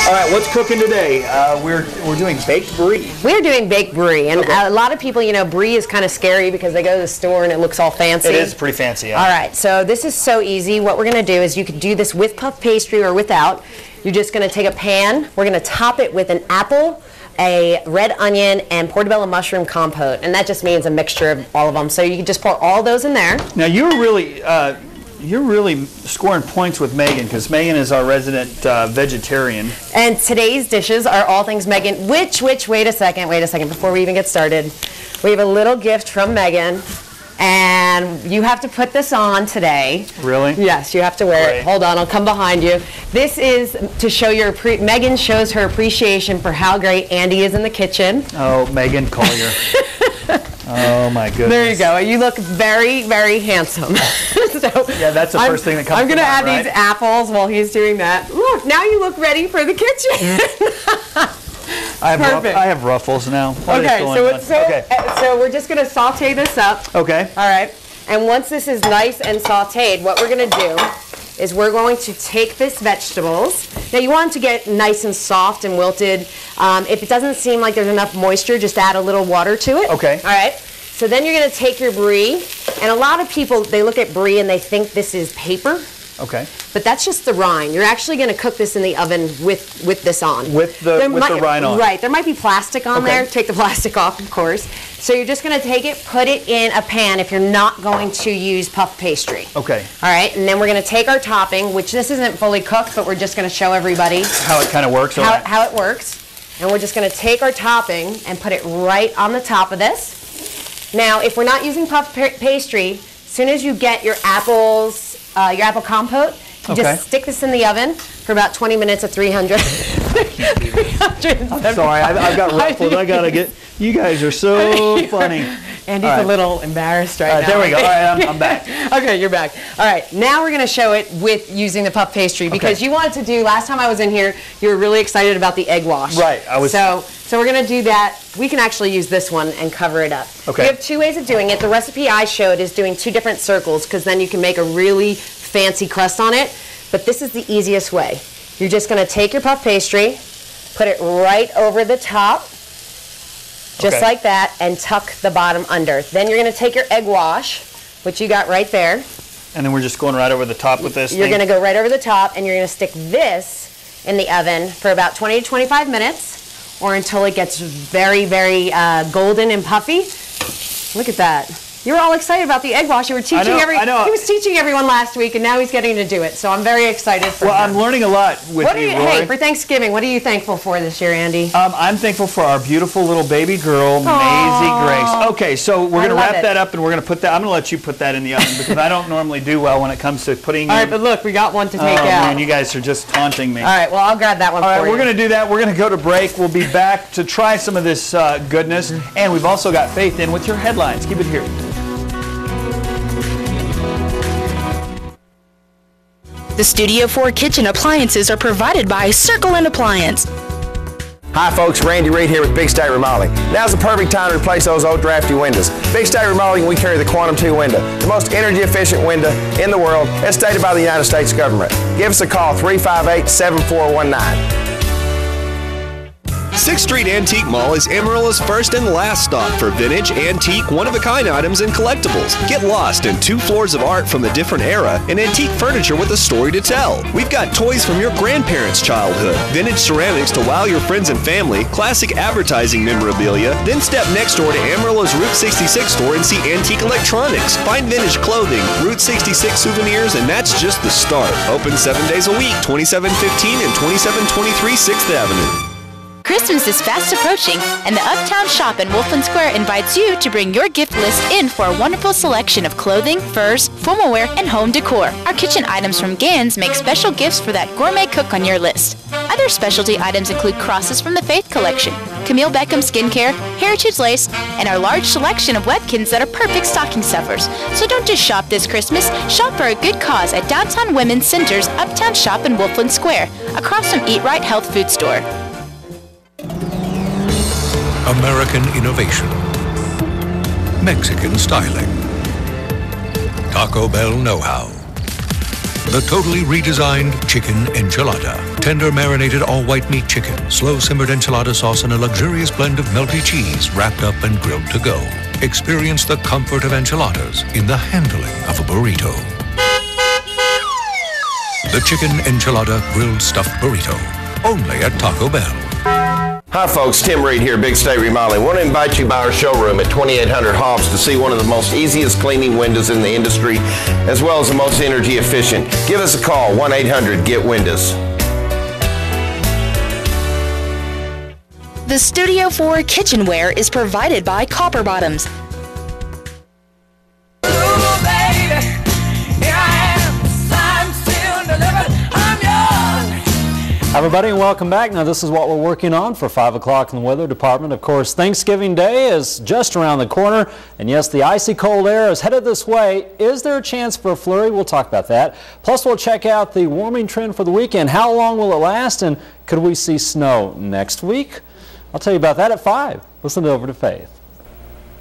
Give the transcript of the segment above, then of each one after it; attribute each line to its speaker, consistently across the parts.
Speaker 1: All right, what's cooking today? We're doing baked brie.
Speaker 2: We're doing baked brie, and a lot of people, you know, brie is kind of scary because they go to the store and it looks all fancy.
Speaker 1: It is pretty fancy, yeah.
Speaker 2: All right, so this is so easy. What we're going to do is you could do this with puff pastry or without. You're just going to take a pan. We're going to top it with an apple, a red onion, and portobello mushroom compote, and that just means a mixture of all of them. So you can just pour all those in there.
Speaker 1: Now you're really scoring points with Megan, because Megan is our resident vegetarian.
Speaker 2: And today's dishes are all things Megan. Wait a second, before we even get started. We have a little gift from Megan, and you have to put this on today.
Speaker 1: Really?
Speaker 2: Yes, you have to wear it. Hold on, I'll come behind you. This is to show Megan shows her appreciation for how great Andy is in the kitchen.
Speaker 1: Oh, Megan Collier. Oh my goodness.
Speaker 2: There you go. You look very, very handsome. So
Speaker 1: yeah, that's the first thing that comes to mind.
Speaker 2: I'm going to add these apples while he's doing that. Look, now you look ready for the kitchen.
Speaker 1: I have ruffles now.
Speaker 2: So we're just going to saute this up.
Speaker 1: Okay.
Speaker 2: All right. And once this is nice and sauteed, what we're going to do is we're going to take this vegetables. Now you want them to get nice and soft and wilted. If it doesn't seem like there's enough moisture, just add a little water to it.
Speaker 1: Okay.
Speaker 2: All right. So then you're going to take your brie, and a lot of people, they look at brie and they think this is paper.
Speaker 1: Okay.
Speaker 2: But that's just the rind. You're actually going to cook this in the oven with this on.
Speaker 1: With the rind on.
Speaker 2: Right. There might be plastic on there. Take the plastic off, of course. So you're just going to take it, put it in a pan if you're not going to use puff pastry.
Speaker 1: Okay.
Speaker 2: All right. And then we're going to take our topping, which this isn't fully cooked, but we're just going to show everybody
Speaker 1: how it kind of works.
Speaker 2: How it works. And we're just going to take our topping and put it right on the top of this. Now, if we're not using puff pastry, as soon as you get your apples, your apple compote, you just stick this in the oven for about 20 minutes at 300.
Speaker 1: I'm sorry, I've got ruffles. I gotta get. You guys are so funny.
Speaker 2: Andy's a little embarrassed right now.
Speaker 1: There we go. All right, I'm back.
Speaker 2: Okay, you're back. All right, now we're going to show it with using the puff pastry because you wanted to do, last time I was in here, you were really excited about the egg wash.
Speaker 1: Right.
Speaker 2: So we're going to do that. We can actually use this one and cover it up.
Speaker 1: Okay.
Speaker 2: We have two ways of doing it. The recipe I showed is doing two different circles because then you can make a really fancy crust on it. But this is the easiest way. You're just going to take your puff pastry, put it right over the top, just like that, and tuck the bottom under. Then you're going to take your egg wash, which you got right there.
Speaker 1: And then we're just going right over the top with this
Speaker 2: You're going to go right over the top, and you're going to stick this in the oven for about 20 to 25 minutes, or until it gets very, very golden and puffy. Look at that. You were all excited about the egg wash. You were teaching
Speaker 1: I know.
Speaker 2: He was teaching everyone last week, and now he's getting to do it. So I'm very excited for him.
Speaker 1: I'm learning a lot with you, Rory.
Speaker 2: Hey, for Thanksgiving, what are you thankful for this year, Andy?
Speaker 1: I'm thankful for our beautiful little baby girl, Maisie Grace. Okay, so we're going to wrap that up, and we're going to put that. I'm going to let you put that in the oven because I don't normally do well when it comes to putting.
Speaker 2: All right, but look, we got one to take out.
Speaker 1: Man, you guys are just taunting me.
Speaker 2: All right, well, I'll grab that one for you.
Speaker 1: All right, we're going to do that. We're going to go to break. We'll be back to try some of this goodness, and we've also got Faith in with your headlines. Keep it here.
Speaker 3: The Studio 4 kitchen appliances are provided by Circle and Appliance.
Speaker 4: Hi folks, Randy Reed here with Big State Remodeling. Now's the perfect time to replace those old drafty windows. Big State Remodeling, we carry the Quantum 2 window, the most energy efficient window in the world as stated by the United States government. Give us a call, 358-7419.
Speaker 5: 6th Street Antique Mall is Amarillo's first and last stop for vintage, antique, one-of-a-kind items and collectibles. Get lost in 2 floors of art from a different era and antique furniture with a story to tell. We've got toys from your grandparents' childhood, vintage ceramics to wow your friends and family, classic advertising memorabilia, then step next door to Amarillo's Route 66 store and see antique electronics. Find vintage clothing, Route 66 souvenirs, and that's just the start. Open 7 days a week, 2715 and 2723 6th Avenue.
Speaker 3: Christmas is fast approaching, and the Uptown Shop in Wolfland Square invites you to bring your gift list in for a wonderful selection of clothing, furs, formal wear, and home decor. Our kitchen items from Gans make special gifts for that gourmet cook on your list. Other specialty items include crosses from the Faith Collection, Camille Beckham skincare, Heritage Lace, and our large selection of Webkins that are perfect stocking stuffers. So don't just shop this Christmas, shop for a good cause at Downtown Women's Center's Uptown Shop in Wolfland Square, across from Eat Right Health Food Store.
Speaker 6: American innovation, Mexican styling, Taco Bell know-how. The totally redesigned chicken enchilada. Tender marinated all-white meat chicken, slow-simmered enchilada sauce, and a luxurious blend of melty cheese wrapped up and grilled to go. Experience the comfort of enchiladas in the handling of a burrito. The chicken enchilada grilled stuffed burrito. Only at Taco Bell.
Speaker 4: Hi folks, Tim Reed here, Big State Remodeling. I want to invite you by our showroom at 2800 Hobbs to see one of the most easiest cleaning windows in the industry, as well as the most energy efficient. Give us a call, 1-800-GET-WINDOWS.
Speaker 3: The Studio 4 kitchenware is provided by Copper Bottoms.
Speaker 7: Hi everybody and welcome back. Now this is what we're working on for 5 o'clock in the weather department. Of course, Thanksgiving Day is just around the corner, and yes, the icy cold air is headed this way. Is there a chance for a flurry? We'll talk about that. Plus we'll check out the warming trend for the weekend. How long will it last, and could we see snow next week? I'll tell you about that at 5. Listen over to Faith.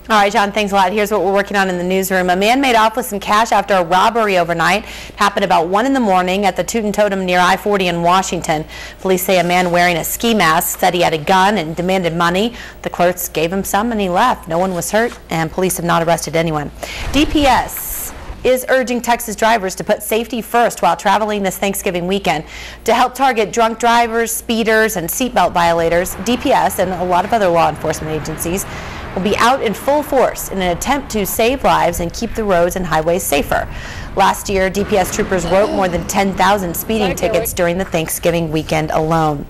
Speaker 8: All right, John, thanks a lot. Here's what we're working on in the newsroom. A man made off with some cash after a robbery overnight. It happened about 1 in the morning at the Toot and Totem near I-40 in Washington. Police say a man wearing a ski mask said he had a gun and demanded money. The clerks gave him some and he left. No one was hurt, and police have not arrested anyone. DPS is urging Texas drivers to put safety first while traveling this Thanksgiving weekend. To help target drunk drivers, speeders, and seatbelt violators, DPS and a lot of other law enforcement agencies will be out in full force in an attempt to save lives and keep the roads and highways safer. Last year, DPS troopers wrote more than 10,000 speeding tickets during the Thanksgiving weekend alone.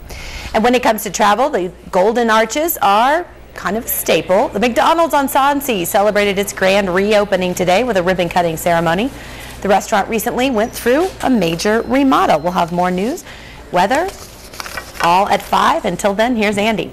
Speaker 8: And when it comes to travel, the Golden Arches are kind of a staple. The McDonald's on Sondsea celebrated its grand reopening today with a ribbon-cutting ceremony. The restaurant recently went through a major remodel. We'll have more news, weather, all at 5. Until then, here's Andy.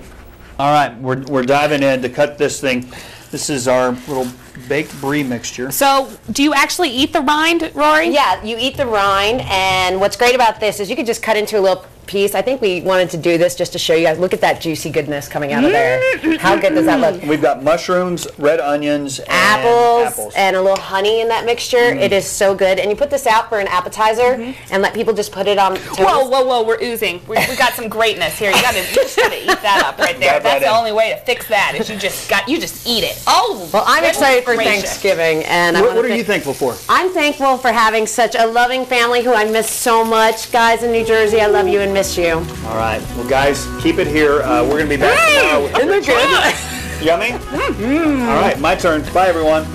Speaker 1: All right, we're diving in to cut this thing. This is our little baked brie mixture.
Speaker 8: So, do you actually eat the rind, Rory?
Speaker 2: Yeah, you eat the rind, and what's great about this is you could just cut into a little piece. I think we wanted to do this just to show you guys. Look at that juicy goodness coming out of there. How good does that look?
Speaker 1: We've got mushrooms, red onions, and apples.
Speaker 2: And a little honey in that mixture. It is so good. And you put this out for an appetizer and let people just put it on toast.
Speaker 8: Whoa, we're oozing. We got some greatness here. You just gotta eat that up right there. That's the only way to fix that is you just eat it. Oh,
Speaker 2: well, I'm excited for Thanksgiving. And
Speaker 1: what are you thankful for?
Speaker 2: I'm thankful for having such a loving family who I miss so much. Guys in New Jersey, I love you and miss you.
Speaker 1: All right. Well, guys, keep it here. We're going to be back tomorrow.
Speaker 2: Isn't it good?
Speaker 1: Yummy? All right, my turn. Bye, everyone.